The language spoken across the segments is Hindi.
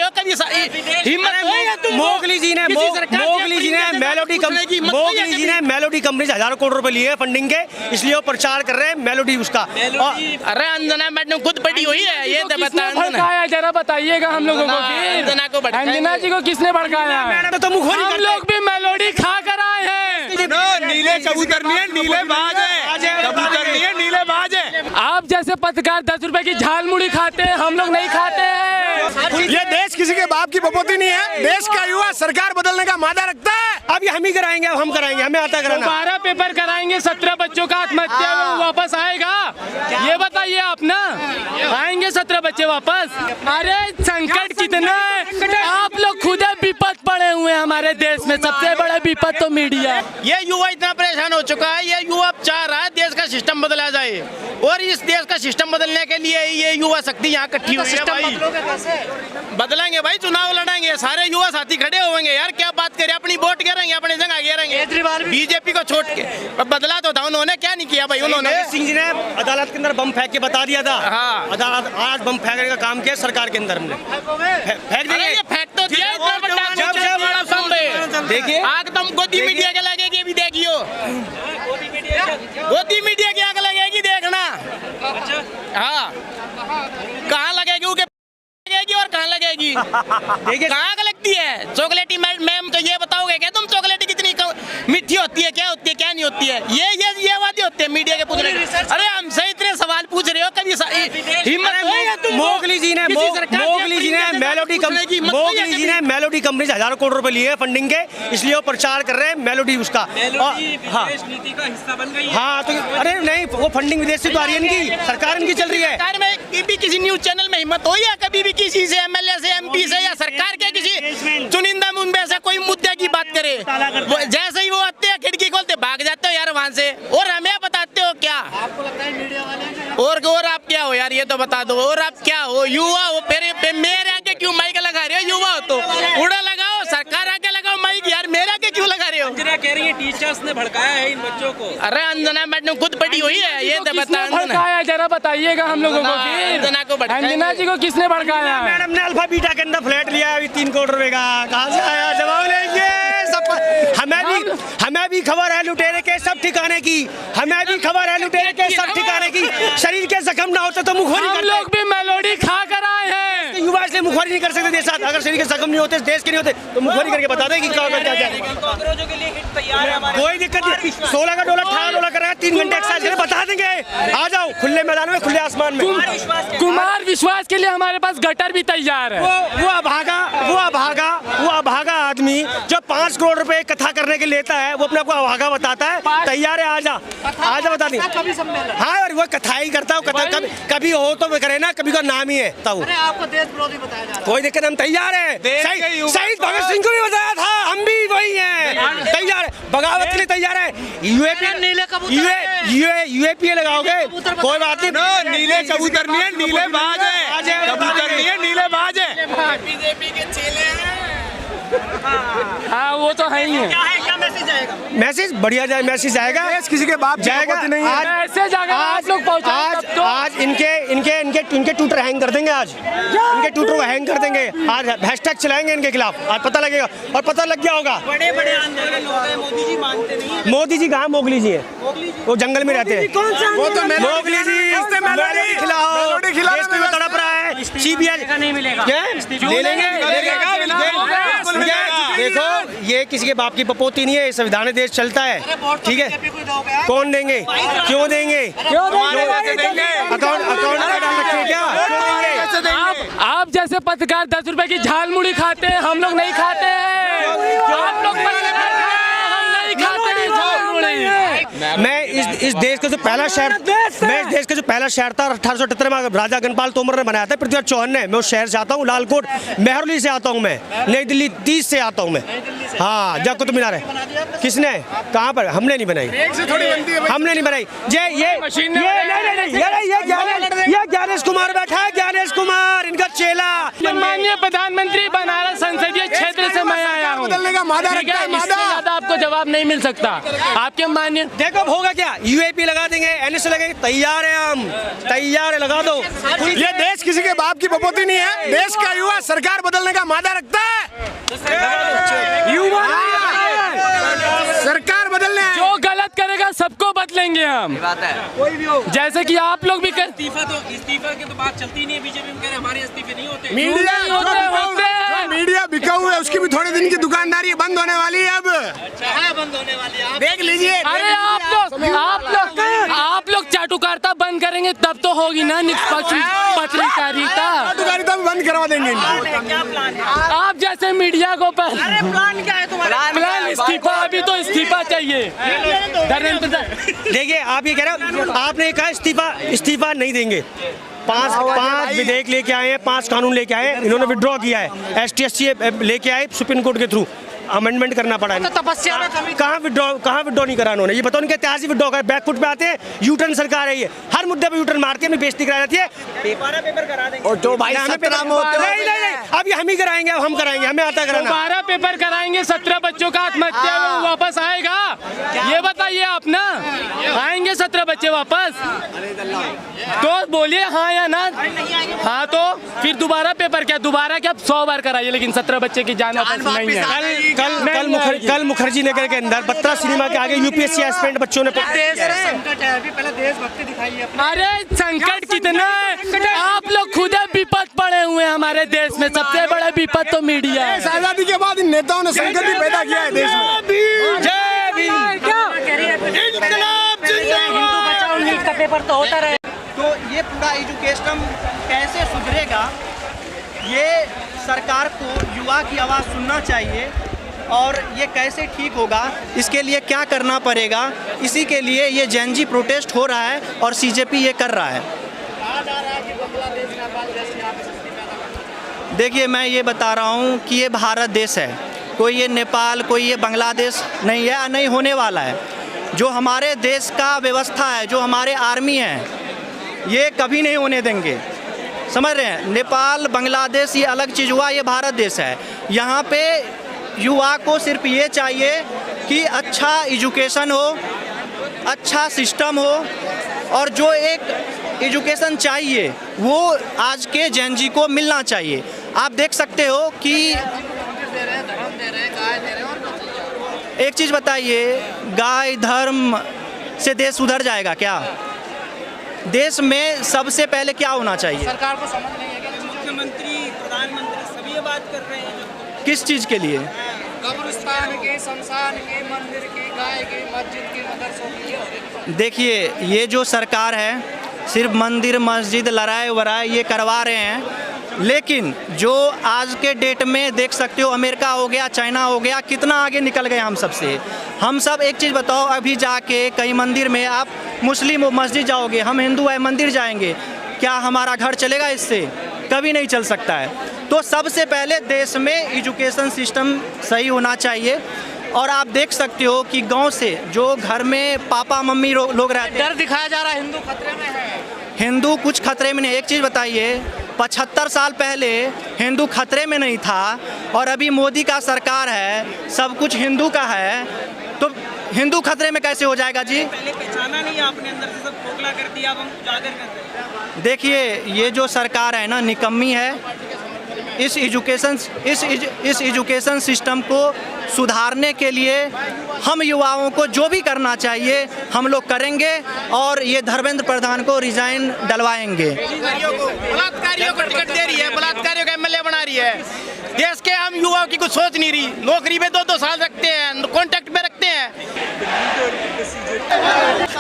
रहे हो कभी हिम्मत। मोगली जी ने मेलोडी कंपनी से हजारों करोड़ रुपए लिए हैं फंडिंग के, इसलिए वो प्रचार कर रहे हैं मेलोडी उसका। अरे अंजना मैडम खुद बड़ी हुई है, ये तो भड़काया, जरा बताइएगा हम लोगों को। अंजना जी को किसने भड़काया? हम लोग भी मेलोडी खा कर आए हैं। नीले कबूतर नहीं है, नीले बाज है, कबूतर नहीं है, नीले बाज है। आप जैसे पत्रकार 10 रुपए की झाल मुड़ी खाते हैं, हम लोग नहीं खाते हैं। ये देश किसी के बाप की बपोती नहीं है, देश का युवा सरकार बदलने का मादा रखता है। अब ये हम ही कराएंगे, अब हम कराएंगे, हमें आता कराना। 12 पेपर कराएंगे, 17 बच्चों का आत्महत्या वो वापस आएगा, ये बताइए आप ना। आएंगे 17 बच्चे वापस? अरे संकट कितना है, आप लोग खुद विपद पड़े हुए हैं हमारे देश में। सबसे बड़ा विपद तो मीडिया है। ये युवा इतना परेशान हो चुका है, ये युवा चाह रहा है देश का सिस्टम बदला जाए, और इस देश का सिस्टम बदलने के लिए ये युवा शक्ति यहाँ इकट्ठी हुई है भाई। बदलेंगे भाई, चुनाव लड़ेंगे, सारे युवा साथी खड़े होंगे यार। क्या बात करें, अपनी वोट गिरेंगे, अपनी जगह गिरेंगे। बीजेपी को छोड़ के बदला तो था, उन्होंने क्या नहीं किया भाई। उन्होंने सिंह जी ने अदालत के अंदर बम फेंक के बता दिया था। हाँ, अदालत आज बम फेंकने का काम किया सरकार के अंदर हमने फेंक दिया। फेंक तो दिया, देखिए आग तुम गोदी मीडिया के लगेगी, अभी देखियो गोदी मीडिया की आग लगेगी, देखना। हाँ, कहाँ लगेगी, लगेगी और कहाँ लगेगी, कहाँ लगती है चॉकलेटी? मैम तो ये बताओगे क्या तुम, चॉकलेटी कितनी मीठी होती है, क्या होती है, क्या नहीं होती है? ये बातें होती है मीडिया के पूछने। अरे हमसे इतने सवाल पूछ रहे हो, कभी हिम्मत? मोगली जी ने मेलोडी कंपनी से हजारों करोड़ रुपए लिए हैं फंडिंग के, इसलिए वो प्रचार कर रहे हैं मेलोडी उसका। हाँ, नीति का हिस्सा बन गई है। हाँ, तो अरे नहीं, वो फंडिंग विदेश से तो आ रही है, इनकी सरकार इनकी चल रही है। सरकार में भी किसी न्यूज चैनल में हिम्मत हो या कभी भी किसी से, एमएलए से, एमपी से, या सरकार के किसी चुनिंदा मुद्दे से कोई मुद्दे की बात करे, जैसे ही वो आते हैं खिड़की खोलते भाग जाते हो यार वहाँ से, और हमें बताते हो क्या? आपको लगता है मीडिया वाले और आप क्या हो यार, ये तो बता दो। और आप क्या हो, युवा हो, फिर मेरे आगे क्यों माइक लगा रहे हो? युवा हो तो उड़ा लगाओ, सरकार आगे लगाओ माइक, यार मेरे आगे क्यों लगा रहे हो? अंजना कह रही है टीचर्स ने भड़काया है इन बच्चों को। अरे अंजना मैडम खुद बड़ी हुई है, ये तो भड़काया, जरा बताइएगा हम लोगों को। अंजना जी को किसने भड़काया? मैडम ने अल्फा बीटा के अंदर फ्लैट लिया अभी 3 करोड़ रुपए का, कहाँ से आया? जवाब लेंगे सब। हमें भी खबर है लुटेरे के सब ठिकाने की, हमें भी खबर है लुटेरे के सब ठिकाने की। शरीर के जख्म ना होते तो मुखोरी हम लोग भी मेलोडी खा कर आए हैं। युवा इसलिए मुखोरी नहीं कर सकते देश साथ। अगर शरीर के जख्म नहीं होते, देश के नहीं होते, तो मुखोरी करके बता दें कि क्या क्या। कोई दिक्कत नहीं, 16 का डॉलर 18 डॉलर करेगा, 3 घंटे एक्सरसाइज करें, बता देंगे। आ जाओ खुले मैदान में, खुले आसमान में। कुमार विश्वास के लिए हमारे पास गटर भी तैयार है। वो अभागा आदमी जो 5 करोड़ रुपए कथा करने के लेता है, वो अपने आपको अभागा बताता है। तैयार है, आजा बता दी। हाँ, और वो कथा ही करता हूँ, कथा कभी हो तो करे ना, कभी का नाम ही है तब। आपको देश विरोधी बताया जा रहा है। कोई दिक्कत, हम तैयार है। शहीद भगत सिंह को भी बताया था, हम भी वही हैं, तैयार है, बगावत के लिए तैयार है। यूएपीए लगाओगे, कोई बात नहीं। नीले कबूतर नहीं है, नीले बाज है, कबूतर नहीं है, नीले बाज है। बीजेपी के चेले हैं। हाँ, वो तो है ही है। क्या मैसेज आएगा? मैसेज बढ़िया जाए, मैसेज आएगा, किसी के बाप जाएगा नहीं। आज इनके ट्विटर हैंग कर देंगे, आज इनके ट्विटर को हैंग कर देंगे, आज हैशटैग चलाएंगे इनके खिलाफ, आज पता लगेगा, और पता लग गया होगा। बड़े आंदोलन हो गए, मोदी जी मानते नहीं। मोदी जी कहाँ? मोगली जी है, वो जंगल में रहते हैं। वो तो मोगली जी मेलोडी खिलाओ, देश में तड़प रहा है। सीबीआई नहीं मिलेगा, ले लेंगे। देखो, ये किसी के बाप की पपोती नहीं है, संविधान देश चलता है, ठीक है? कौन देंगे? क्यों देंगे? अकाउंट डाल रखे क्या? आप जैसे पत्रकार 10 रुपए की झाल मुड़ी खाते हैं, हम लोग नहीं खाते हैं। आप लोग हम नहीं खाते हैं झाल मुड़ी। मैं इस देश का जो पहला शहर था 1878 में राजा गणपाल तोमर ने बनाया था, पृथ्वीराज चौहान ने। मैं उस शहर से आता हूँ, लालकोट मेहरौली से आता हूँ, मैं नई दिल्ली 30 से आता हूँ मैं। हाँ, जब कुतुब मीनार है, किसने? कहाँ पर? हमने नहीं बनाई, हमने नहीं बनाई। ये ज्ञानेश कुमार बैठा है, ज्ञानेश कुमार इनका चेला। माननीय प्रधानमंत्री बनारस संसदीय क्षेत्र से मैं आया हूँ। बदलने का मादा आपको आपको जवाब नहीं मिल सकता। आपके मान्य देखो अब होगा क्या, यूएपी लगा देंगे, एनएसए लगेंगे, तैयार है, हम तैयार है, लगा दो। ये देश किसी के बाप की बपोती नहीं है, देश का युवा सरकार बदलने का मादा रखता है। युवा सरकार बदलने आए। जो गलत करेगा सबको बदलेंगे हम। कोई भी हो जैसे कि आप लोग भी कर इस्तीफा की तो बात चलती नहीं है, बीजेपी में कह रहे हमारे इस्तीफे नहीं होते। मीडिया नहीं होते, होते हैं। जो मीडिया बिका हुआ है उसकी भी थोड़े दिन की दुकानदारी बंद होने वाली है अब। कहाँ बंद होने वाली है? देख लीजिए। अरे आप लोग चाटुकारिता बंद करेंगे तब तो होगी ना निष्पक्ष पत्रकारिता। चाटुकारिता भी बंद करवा देंगे इनको। क्या प्लान है? आप जैसे मीडिया को अरे प्लान क्या है तुम्हारा? प्लान इस्तीफा, अभी तो इस्तीफा चाहिए। देखिए आप ये कह रहे हो, आपने कहा इस्तीफा नहीं देंगे। पांच विधेयक लेके आए हैं, 5 कानून लेके आए हैं, इन्होंने विड्रॉ किया है। ST/SC लेके आए सुप्रीम कोर्ट के थ्रू, अमेंडमेंट करना पड़ा है। तपस्या में कमी कहाँ विड्रॉ नहीं करा उन्होंने, ये बताओ उनके इतिहास ही विड्रॉ कर, बैकफुट पे आते हैं, यूटर्न सरकार है ये, हर मुद्दे पे यूटर्न मारती है, अपनी बेइज्जती कराई जाती है। पेपर करा देंगे। और जो भाई 17 में होते हैं नहीं, अब ये हम ही कराएंगे, अब हम कराएंगे, हमें आता कराना। 12 पेपर कराएंगे, 17 बच्चों का आत्महत्या वो वापस आएगा? ये बताइए आप ना, आएंगे 17 बच्चे वापस? तो बोलिए हाँ या ना। हाँ तो फिर दोबारा पेपर क्या, दोबारा क्या 100 बार कराइए, लेकिन 17 बच्चे की जान वापस नहीं है। कल मुखर्जी नगर के अंदर बत्रा सिनेमा के आगे यूपीएससी एस्पिरेंट बच्चों ने संकट है, अभी पहले देशभक्ति दिखाइए अपनी। अरे संकट कितना है, आप लोग खुद विपद पड़े हुए हैं हमारे देश में। सबसे बड़ा विपद तो मीडिया है। आजादी के बाद इन नेताओं ने संकट ही पैदा किया है देश में। जय भीम। हिंदू बचाओ नीट का पेपर तो होता रहे। तो ये पूरा एजुकेशन कैसे सुधरेगा, ये सरकार को युवा की आवाज़ सुनना चाहिए। और ये कैसे ठीक होगा, इसके लिए क्या करना पड़ेगा, इसी के लिए ये जेनजी प्रोटेस्ट हो रहा है और CJP ये कर रहा है। देखिए मैं ये बता रहा हूँ कि ये भारत देश है, कोई ये नेपाल, कोई ये बांग्लादेश नहीं है, नहीं होने वाला है। जो हमारे देश का व्यवस्था है, जो हमारे आर्मी है, ये कभी नहीं होने देंगे। समझ रहे हैं? नेपाल बांग्लादेश ये अलग चीज़ हुआ, ये भारत देश है। यहाँ पे युवा को सिर्फ ये चाहिए कि अच्छा एजुकेशन हो, अच्छा सिस्टम हो, और जो एक एजुकेशन चाहिए वो आज के जेन जी को मिलना चाहिए। आप देख सकते हो कि एक चीज़ बताइए, गाय धर्म से देश सुधर जाएगा क्या? देश में सबसे पहले क्या होना चाहिए? सरकार को समझ नहीं है कि मुख्यमंत्री, प्रधानमंत्री सभी ये बात कर रहे हैं। किस चीज़ के लिए? कब्रिस्तान के, शमशान के, मंदिर के, गाय के, मस्जिद के, मदरसों के। देखिए ये जो सरकार है सिर्फ मंदिर मस्जिद लड़ाई वराई ये करवा रहे हैं, लेकिन जो आज के डेट में देख सकते हो अमेरिका हो गया, चाइना हो गया, कितना आगे निकल गए हम सबसे। हम सब एक चीज़ बताओ, अभी जाके कई मंदिर में आप मुस्लिम मस्जिद जाओगे, हम हिंदू है मंदिर जाएंगे, क्या हमारा घर चलेगा? इससे कभी नहीं चल सकता है। तो सबसे पहले देश में एजुकेशन सिस्टम सही होना चाहिए। और आप देख सकते हो कि गांव से जो घर में पापा मम्मी लोग रहते हैं, डर दिखाया जा रहा है हिंदू खतरे में है। हिंदू कुछ खतरे में नहीं। एक चीज़ बताइए, 75 साल पहले हिंदू खतरे में नहीं था और अभी मोदी का सरकार है, सब कुछ हिंदू का है, तो हिंदू खतरे में कैसे हो जाएगा जी? पहले पहचाना नहीं आपने, अंदर से सब खोखला कर दिया, अब हम उजागर कर रहे हैं। देखिए ये जो सरकार है ना, निकम्मी है। इस एजुकेशन सिस्टम को सुधारने के लिए हम युवाओं को जो भी करना चाहिए हम लोग करेंगे और ये धर्मेंद्र प्रधान को रिजाइन डलवाएंगे। बलात्कारियों को टिकट दे रही है, बलात्कारियों का MLA बना रही है। देश के हम युवाओं की कुछ सोच नहीं रही, नौकरी पे 2-2 साल रखते हैं, कॉन्ट्रैक्ट पे रखते हैं।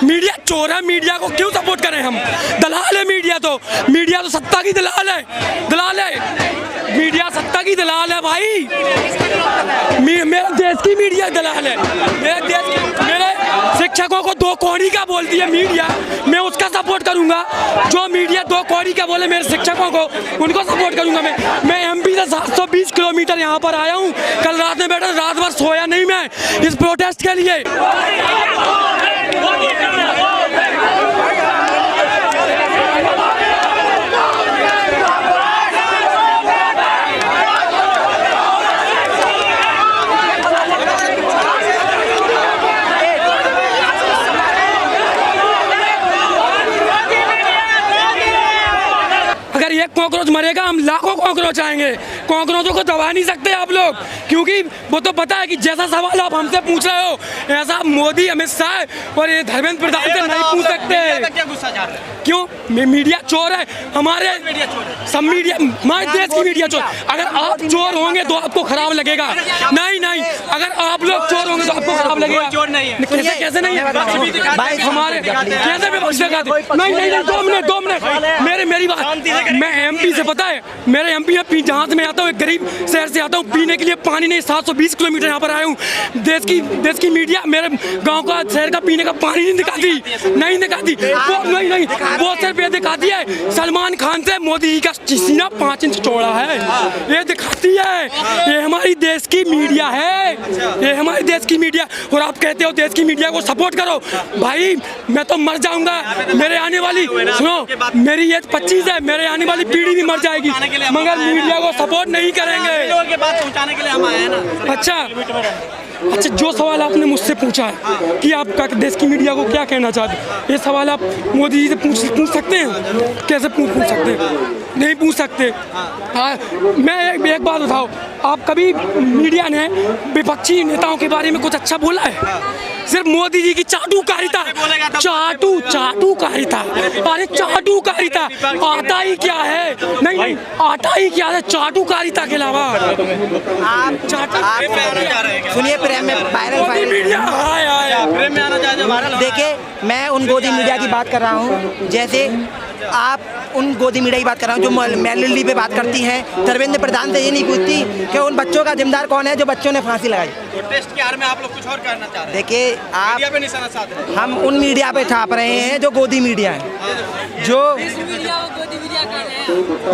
मीडिया चोर है, मीडिया को क्यों सपोर्ट करें हम? दलाल है मीडिया तो सत्ता की दलाल है, मीडिया सत्ता की दलाल है भाई। मेरे देश की मीडिया दलाल है, मेरे शिक्षकों को 2 कौड़ी का बोलती है मीडिया, मैं उसका सपोर्ट करूंगा। जो मीडिया 2 कौड़ी का बोले मेरे शिक्षकों को, उनको सपोर्ट करूंगा। मैं MP से 720 किलोमीटर यहाँ पर आया हूँ, कल रात में बैठा, रात भर सोया नहीं मैं इस प्रोटेस्ट के लिए। मरेगा, हम लाखों कॉकरोच आएंगे। कॉकरोचों को दबा नहीं सकते आप लोग, क्योंकि वो तो पता है कि जैसा सवाल आप हमसे पूछ रहे हो ऐसा मोदी, अमित शाह और ये धर्मेंद्र प्रधान से नहीं पूछ सकते। क्यों? मीडिया चोर है हमारे, सब मीडिया, हमारे देश की मीडिया चोर। अगर आप चोर होंगे तो आपको खराब लगेगा। नहीं नहीं, अगर आप लोग चोर होंगे तो आपको खराब लगेगा। कैसे कैसे नहीं है हमारे, कैसे विपक्ष दिखाते? नहीं नहीं, 2 मिनट मेरी बात। मैं एमपी से, पता है मेरे एमपी में, जहाँ से मैं आता हूँ एक गरीब शहर से आता हूँ, पीने के लिए पानी नहीं, 720 किलोमीटर यहाँ पर आया हूँ। देश की मीडिया मेरे गाँव का, शहर का पीने का पानी नहीं दिखाती, नहीं दिखाती। नहीं, वो सिर्फ ये दिखाती है सलमान खान से मोदी का सीना 5 इंच चौड़ा है, ये दिखाती है। ये हमारी देश की मीडिया है, ये हमारी देश की मीडिया। और आप कहते हो देश की मीडिया को सपोर्ट करो, भाई मैं तो मर जाऊंगा, मेरे आने वाली, सुनो, मेरी एज 25 है, मेरे आने वाली पीढ़ी भी मर जाएगी, मगर मीडिया को सपोर्ट नहीं करेंगे। अच्छा, जो सवाल आपने मुझसे पूछा है कि आप देश की मीडिया को क्या कहना चाहते हैं, ये सवाल आप मोदी जी से पूछ सकते हैं? कैसे पूछ सकते हैं? नहीं पूछ सकते। हाँ, मैं एक बात बताओ, आप कभी मीडिया ने विपक्षी नेताओं के बारे में कुछ अच्छा बोला है? सिर्फ मोदी जी की चाटुकारिता, चाटुकारिता, अरे चाटुकारिता, आता ही क्या है? नहीं, आता ही क्या है चाटुकारिता के अलावा? सुनिए, प्रेम में देखिए, मैं उन गोदी मीडिया की बात कर रहा हूँ, जैसे आप उन गोदी मीडिया की बात कर रहा हूँ जो मैलडी पे बात करती हैं। धर्मेंद्र प्रधान से ये नहीं पूछती कि उन बच्चों का जिम्मेदार कौन है जो बच्चों ने फांसी लगाई। टेस्ट के बारे में आप लोग कुछ और करना चाह रहे हैं? देखिए, आप, हम उन मीडिया पे छाप रहे हैं जो गोदी मीडिया है, जो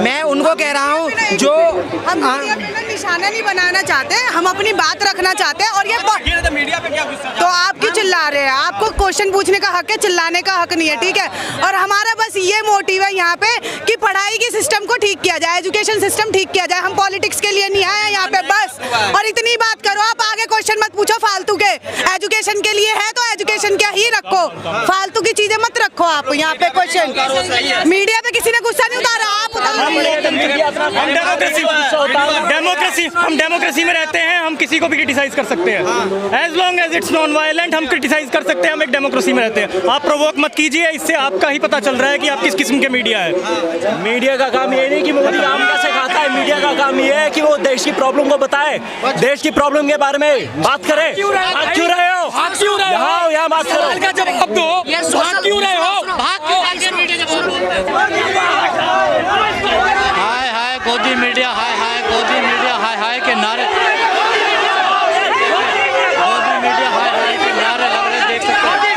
मैं उनको कह रहा हूँ जो हम निशाना नहीं बनाना चाहते, हम अपनी बात रखना चाहते हैं। और ये मीडिया पे क्या गुस्सा? तो आप क्यों चिल्ला रहे हैं? आपको क्वेश्चन पूछने का हक है, चिल्लाने का हक नहीं है, ठीक है? और हमारा बस ये मोटिव है यहाँ पे कि पढ़ाई के सिस्टम को ठीक किया जाए, एजुकेशन सिस्टम ठीक किया जाए। हम पॉलिटिक्स के लिए नहीं आए यहाँ पे बस। और इतनी बात करो, आप आगे क्वेश्चन मत पूछो फालतू के। एजुकेशन के लिए है तो एजुकेशन क्या ही रखो, फालतू की चीजें मत रखो आप यहाँ पे क्वेश्चन। मीडिया पे किसी ने गुस्सा नहीं उतारा, आप हम डेमोक्रेसी में रहते हैं, हम किसी को भी क्रिटिसाइज कर सकते हैं। As long as it's non violent हम क्रिटिसाइज कर सकते हैं, हम एक डेमोक्रेसी में रहते हैं। आप प्रोवोक मत कीजिए, इससे आपका ही पता चल रहा है कि आप किस किस्म के मीडिया है। मीडिया का काम ये नहीं कि मोदी आम कैसे खाता है, मीडिया का काम ये है कि वो देश की प्रॉब्लम को बताए, देश की प्रॉब्लम के बारे में बात करे। हाथ क्यों रहे हो? यहाँ बात करो, जवाब दो, हाथ क्यों रहे हो? हाय हाय गोदी मीडिया, हाय हाय गोदी मीडिया, हाय हाय के नारे, गोदी मीडिया हाय हाय के नारे लग रहे, देख सकते हैं।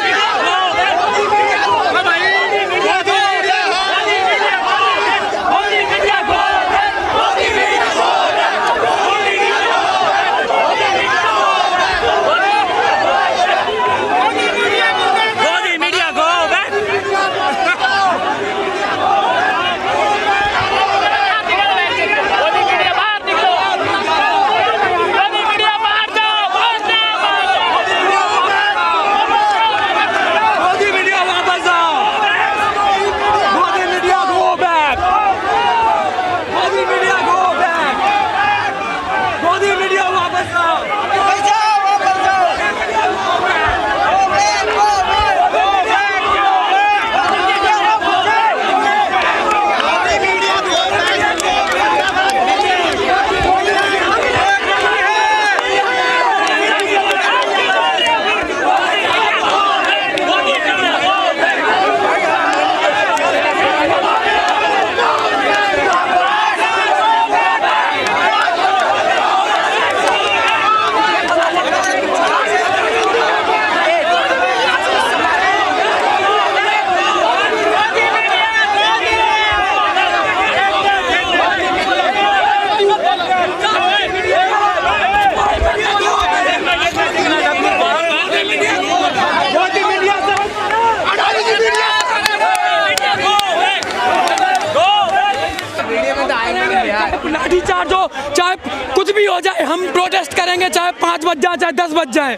लाठीचार्ज हो, चाहे कुछ भी हो जाए, हम प्रोटेस्ट करेंगे, चाहे 5 बज जाए, चाहे 10 बज जाए।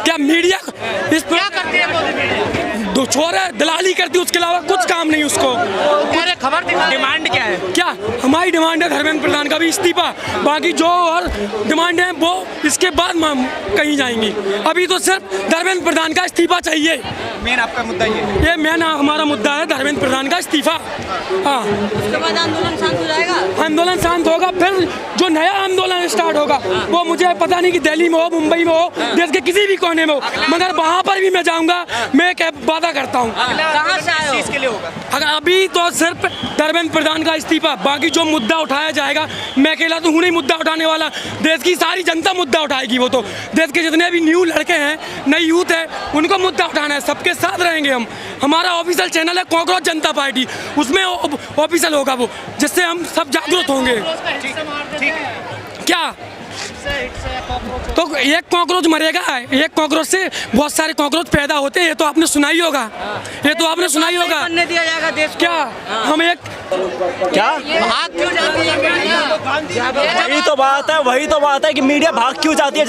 क्या मीडिया इस क्या करते हैं? छोर है, दलाली करती, उसके अलावा कुछ काम नहीं उसको। खबर डिमांड क्या है? क्या हमारी डिमांड है धर्मेंद्र प्रधान का भी इस्तीफा, बाकी जो और डिमांड है वो इसके बाद हम कहीं जाएंगी। अभी तो सिर्फ धर्मेंद्र प्रधान का इस्तीफा चाहिए। मेन आपका मुद्दा ये मेन हमारा मुद्दा है धर्मेंद्र प्रधान का इस्तीफा। हाँ, उसके बाद आंदोलन शांत हो जाएगा। आंदोलन शांत होगा, फिर जो नया आंदोलन स्टार्ट होगा वो मुझे पता नहीं कि दिल्ली में हो, मुंबई में हो, देश के किसी भी कोने में हो, मगर वहाँ पर भी मैं जाऊँगा। मैं एक वादा करता हूँ। कहाँ से आए हो? अगर अभी तो सिर्फ धर्मेंद्र प्रधान का इस्तीफा, बाकी जो मुद्दा उठाया जाएगा, मैं अकेला तो हूँ नहीं मुद्दा उठाने वाला, देश की सारी जनता मुद्दा उठाएगी। वो तो देश के जितने भी न्यू लड़के हैं, नई यूथ है, उनको मुद्दा उठाना है, सबके साथ रहेंगे हम। हमारा ऑफिशियल चैनल है कॉकरोच जनता पार्टी, उसमें ऑफिशियल होगा वो, जिससे हम सब जागरूक होंगे। क्या तो एक कॉकरोच मरेगा, एक कॉकरोच से बहुत सारे कॉकरोच पैदा होते हैं, ये तो आपने सुना ही होगा। ये तो आपने सुना ही होगा। बनने दिया जाएगा देश को। क्या हम एक क्या वही तो बात है कि मीडिया भाग क्यों जाती है।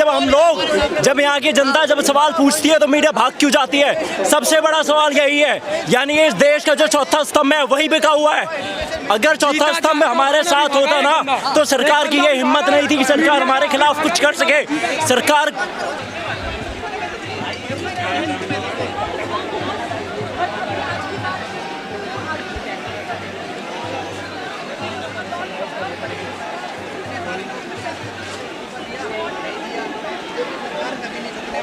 जब यहाँ की जनता जब सवाल पूछती है तो मीडिया भाग क्यों जाती है। सबसे बड़ा सवाल यही है, यानी इस देश का जो चौथा स्तंभ है वही बिका हुआ है। अगर चौथा स्तंभ हमारे साथ होता ना तो सरकार की ये हिम्मत नहीं थी कि सरकार हमारे खिलाफ कुछ कर सके। सरकार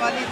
वाली